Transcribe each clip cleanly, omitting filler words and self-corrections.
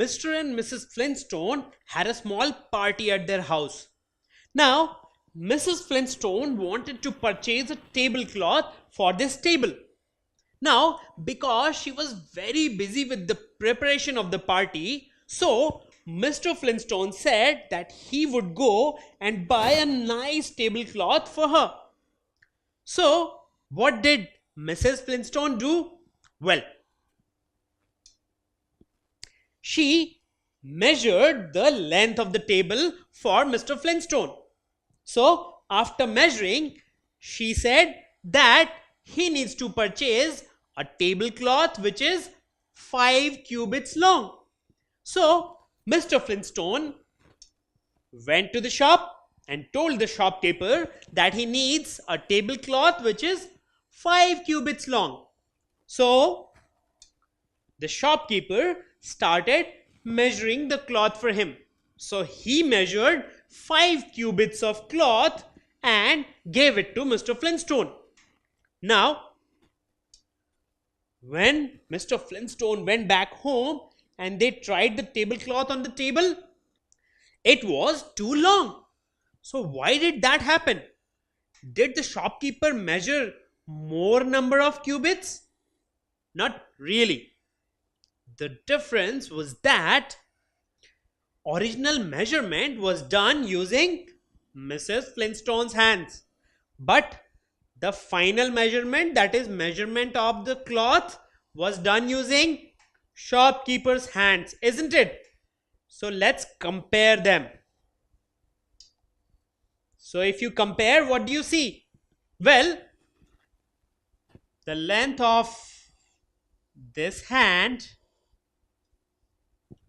Mr. and Mrs. Flintstone had a small party at their house. Now, Mrs. Flintstone wanted to purchase a tablecloth for this table. Now, because she was very busy with the preparation of the party, so Mr. Flintstone said that he would go and buy a nice tablecloth for her. So, what did Mrs. Flintstone do? Well, she measured the length of the table for Mr. Flintstone. So, after measuring, she said that he needs to purchase a tablecloth which is 5 cubits long. So, Mr. Flintstone went to the shop and told the shopkeeper that he needs a tablecloth which is 5 cubits long. So, the shopkeeper started measuring the cloth for him. So, he measured 5 cubits of cloth and gave it to Mr. Flintstone. Now, when Mr. Flintstone went back home and they tried the tablecloth on the table, it was too long. So why did that happen? Did the shopkeeper measure more number of cubits? Not really. The difference was that original measurement was done using Mrs. Flintstone's hands. But the final measurement, that is measurement of the cloth, was done using shopkeeper's hands, isn't it? So let's compare them. So if you compare, what do you see? Well, the length of this hand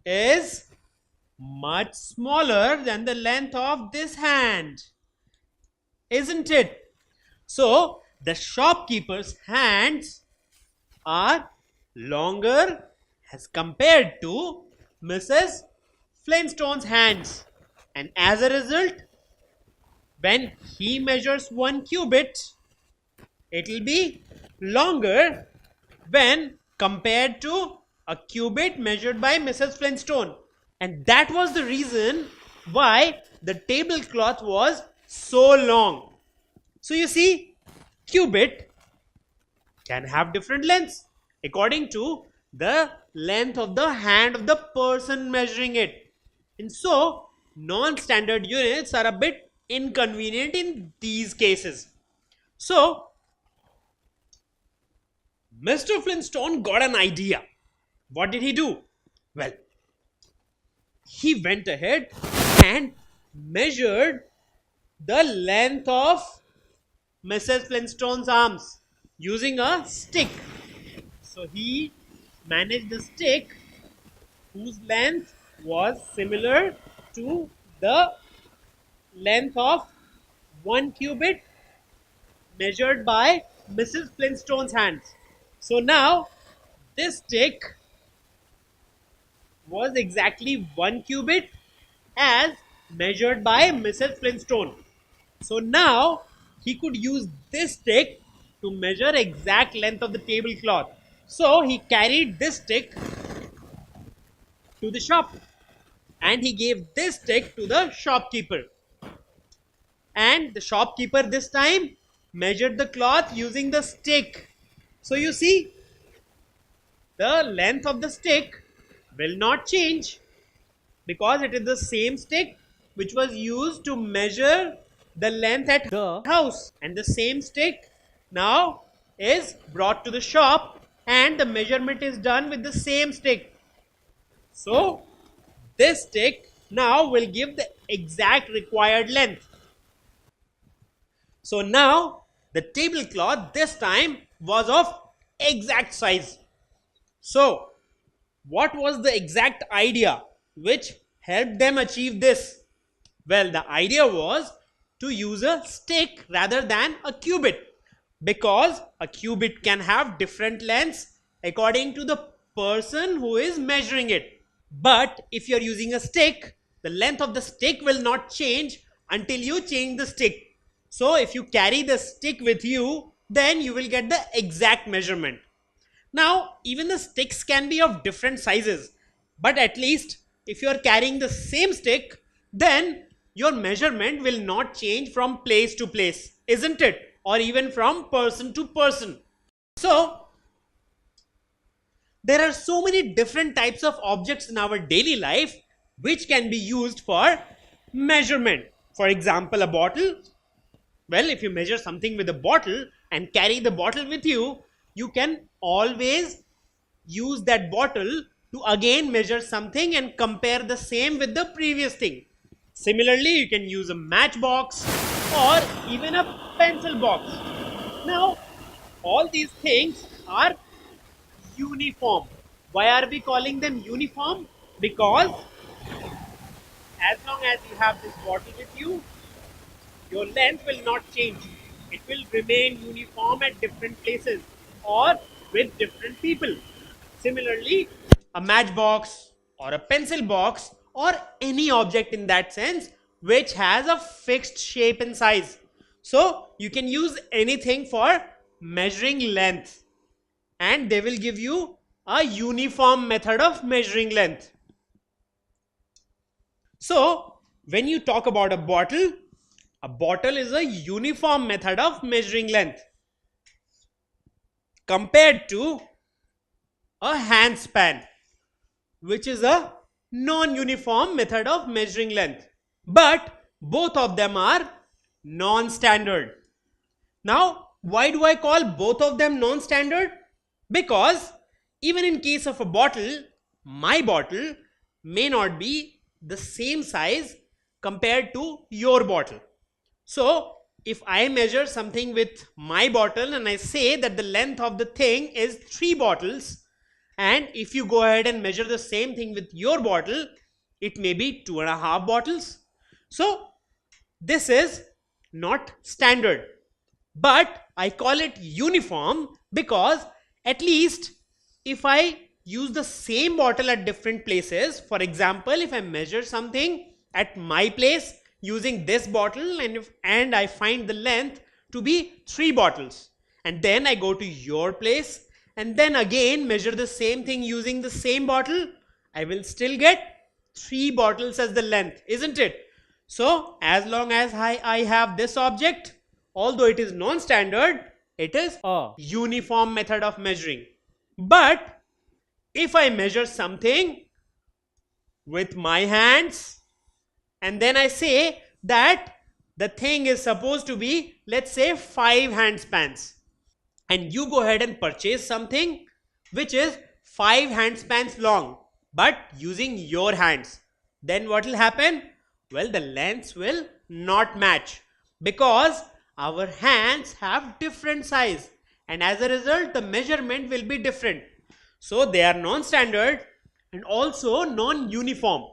is much smaller than the length of this hand, isn't it? So the shopkeeper's hands are longer as compared to Mrs. Flintstone's hands, and as a result, when he measures 1 cubit, it will be longer when compared to a cubit measured by Mrs. Flintstone. And that was the reason why the tablecloth was so long. So you see, cubit can have different lengths according to the length of the hand of the person measuring it. And so, non-standard units are a bit inconvenient in these cases. So, Mr. Flintstone got an idea. What did he do? Well, he went ahead and measured the length of Mrs. Flintstone's arms using a stick. So he managed the stick whose length was similar to the length of 1 cubit measured by Mrs. Flintstone's hands. So now this stick was exactly 1 cubit as measured by Mrs. Flintstone. So now he could use this stick to measure exact length of the tablecloth. So he carried this stick to the shop and he gave this stick to the shopkeeper. And the shopkeeper this time measured the cloth using the stick. So you see, the length of the stick will not change because it is the same stick which was used to measure the length at the house, and the same stick now is brought to the shop and the measurement is done with the same stick. So this stick now will give the exact required length. So now the tablecloth this time was of exact size. So what was the exact idea which helped them achieve this? Well, the idea was to use a stick rather than a cubit, because a cubit can have different lengths according to the person who is measuring it. But if you are using a stick, the length of the stick will not change until you change the stick. So if you carry the stick with you, then you will get the exact measurement. Now, even the sticks can be of different sizes. But at least if you are carrying the same stick, then your measurement will not change from place to place, isn't it? Or even from person to person. So there are so many different types of objects in our daily life which can be used for measurement. For example, a bottle. Well, if you measure something with a bottle and carry the bottle with you, you can always use that bottle to again measure something and compare the same with the previous thing. Similarly, you can use a matchbox or even a pencil box. Now, all these things are uniform. Why are we calling them uniform? Because as long as you have this bottle with you, your length will not change. It will remain uniform at different places or with different people. Similarly, a matchbox or a pencil box or any object in that sense which has a fixed shape and size. So you can use anything for measuring length, and they will give you a uniform method of measuring length. So when you talk about a bottle is a uniform method of measuring length compared to a handspan, which is a non-uniform method of measuring length. But both of them are non-standard. Now, why do I call both of them non-standard? Because even in case of a bottle, my bottle may not be the same size compared to your bottle. So, if I measure something with my bottle and I say that the length of the thing is 3 bottles, and if you go ahead and measure the same thing with your bottle, it may be 2.5 bottles. So, this is not standard. But I call it uniform because at least if I use the same bottle at different places, for example, if I measure something at my place using this bottle and I find the length to be 3 bottles, and then I go to your place and then again measure the same thing using the same bottle, I will still get 3 bottles as the length, isn't it? So as long as I have this object, although it is non-standard, it is a uniform method of measuring. But if I measure something with my hands and then I say that the thing is supposed to be, let's say, 5 handspans, and you go ahead and purchase something which is 5 handspans long but using your hands, then what will happen? Well, the lengths will not match because our hands have different size, and as a result the measurement will be different. So they are non-standard and also non-uniform.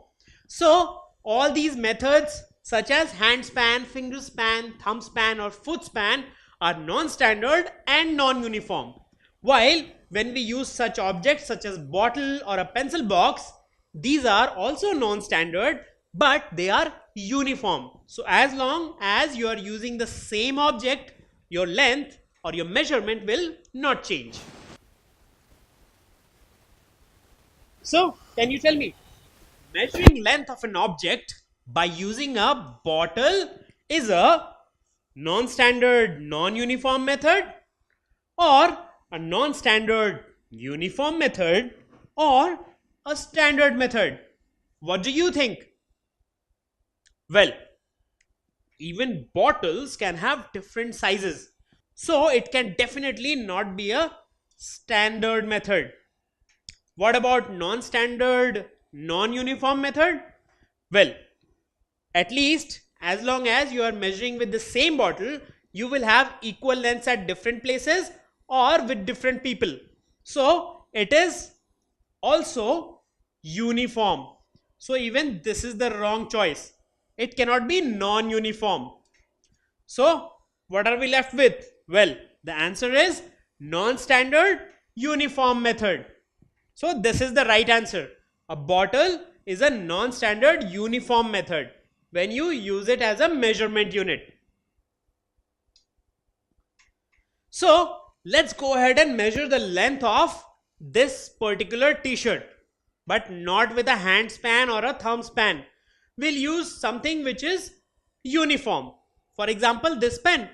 So all these methods such as hand span, finger span, thumb span or foot span are non-standard and non-uniform. While when we use such objects such as bottle or a pencil box, these are also non-standard but they are uniform. So as long as you are using the same object, your length or your measurement will not change. So can you tell me, measuring length of an object by using a bottle is a non-standard non-uniform method, or a non-standard uniform method, or a standard method? What do you think? Well, even bottles can have different sizes, so it can definitely not be a standard method. What about non-standard non-uniform method? Well, at least as long as you are measuring with the same bottle, you will have equal lengths at different places or with different people. So it is also uniform. So even this is the wrong choice. It cannot be non-uniform. So what are we left with? Well, the answer is non-standard uniform method. So this is the right answer. A bottle is a non-standard uniform method when you use it as a measurement unit. So let's go ahead and measure the length of this particular t-shirt. but not with a hand span or a thumb span. We'll use something which is uniform. For example, this pen.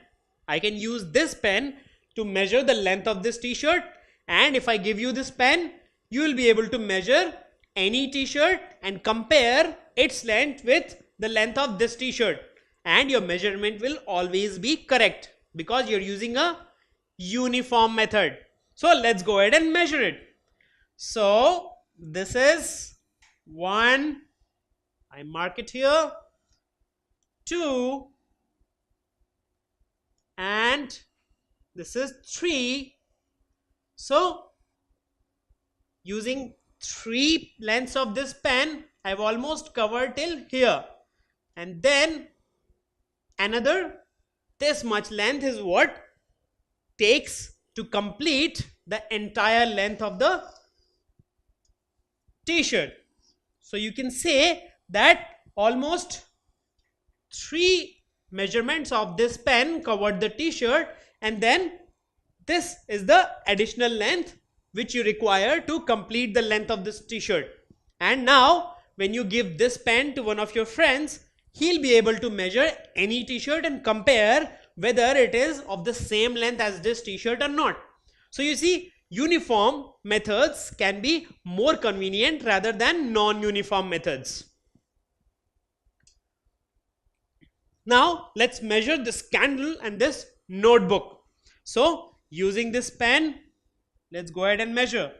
I can use this pen to measure the length of this t-shirt, and if I give you this pen, you will be able to measure any t-shirt and compare its length with the length of this t-shirt, and your measurement will always be correct because you're using a uniform method. So let's go ahead and measure it. So this is 1, I mark it here, 2, and this is 3. So using 3 lengths of this pen, I've almost covered till here, and then another this much length is what takes to complete the entire length of the t-shirt. So you can say that almost 3 measurements of this pen covered the t-shirt, and then this is the additional length which you require to complete the length of this t-shirt. And now when you give this pen to one of your friends, he'll be able to measure any t-shirt and compare whether it is of the same length as this t-shirt or not. So you see, uniform methods can be more convenient rather than non-uniform methods. Now let's measure this candle and this notebook. So using this pen, let's go ahead and measure.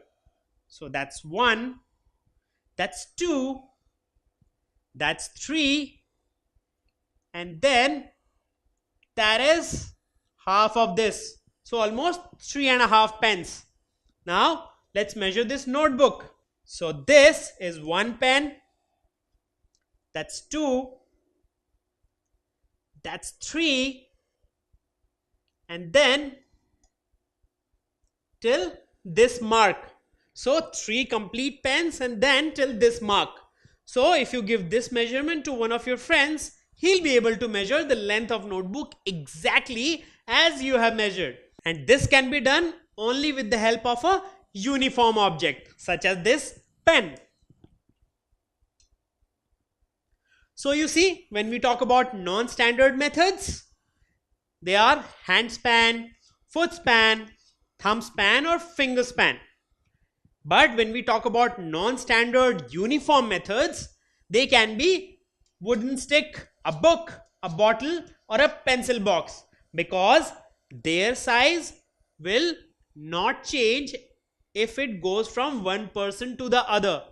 So that's 1, that's 2, that's 3, and then that is half of this. So almost 3.5 pens. Now let's measure this notebook. So this is 1 pen, that's 2, that's 3, and then till this mark. So 3 complete pens and then till this mark. So if you give this measurement to one of your friends, he'll be able to measure the length of notebook exactly as you have measured. And this can be done only with the help of a uniform object such as this pen. So you see, when we talk about non-standard methods, they are hand span, foot span, thumb span or finger span. But when we talk about non-standard uniform methods, they can be wooden stick, a book, a bottle or a pencil box, because their size will not change if it goes from one person to the other.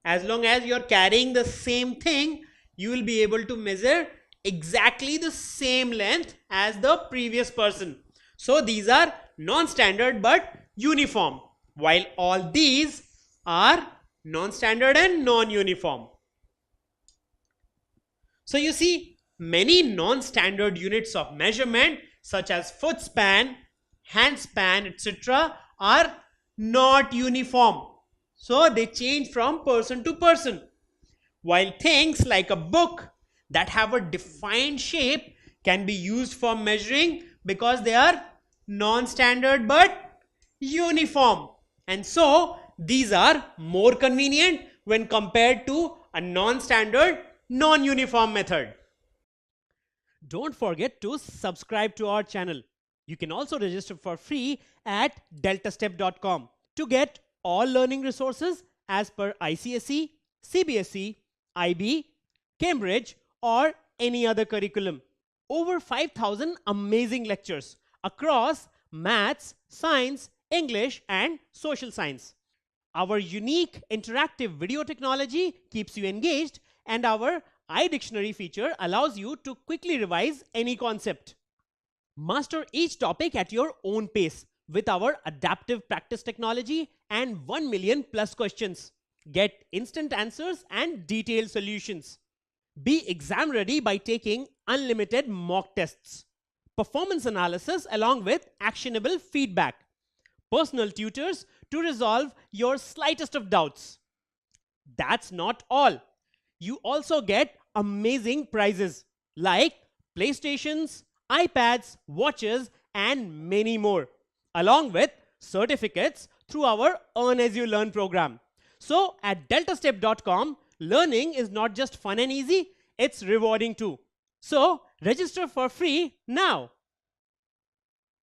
As long as you're carrying the same thing, you will be able to measure exactly the same length as the previous person. So these are non-standard but uniform, while all these are non-standard and non-uniform. So you see, many non-standard units of measurement such as foot span, hand span, etc. are not uniform. So they change from person to person. While things like a book that have a defined shape can be used for measuring because they are non-standard but uniform. And so these are more convenient when compared to a non-standard, non-uniform method. Don't forget to subscribe to our channel. You can also register for free at deltastep.com to get all learning resources as per ICSE, CBSE, IB, Cambridge or any other curriculum. Over 5,000 amazing lectures across maths, science, English and social science. Our unique interactive video technology keeps you engaged, and our iDictionary feature allows you to quickly revise any concept. Master each topic at your own pace with our adaptive practice technology and 1 million plus questions. Get instant answers and detailed solutions. Be exam ready by taking unlimited mock tests, performance analysis along with actionable feedback, personal tutors to resolve your slightest of doubts. That's not all. You also get amazing prizes like PlayStations, iPads, watches, and many more, along with certificates through our Earn As You Learn program. So at deltastep.com, learning is not just fun and easy, it's rewarding too. So register for free now.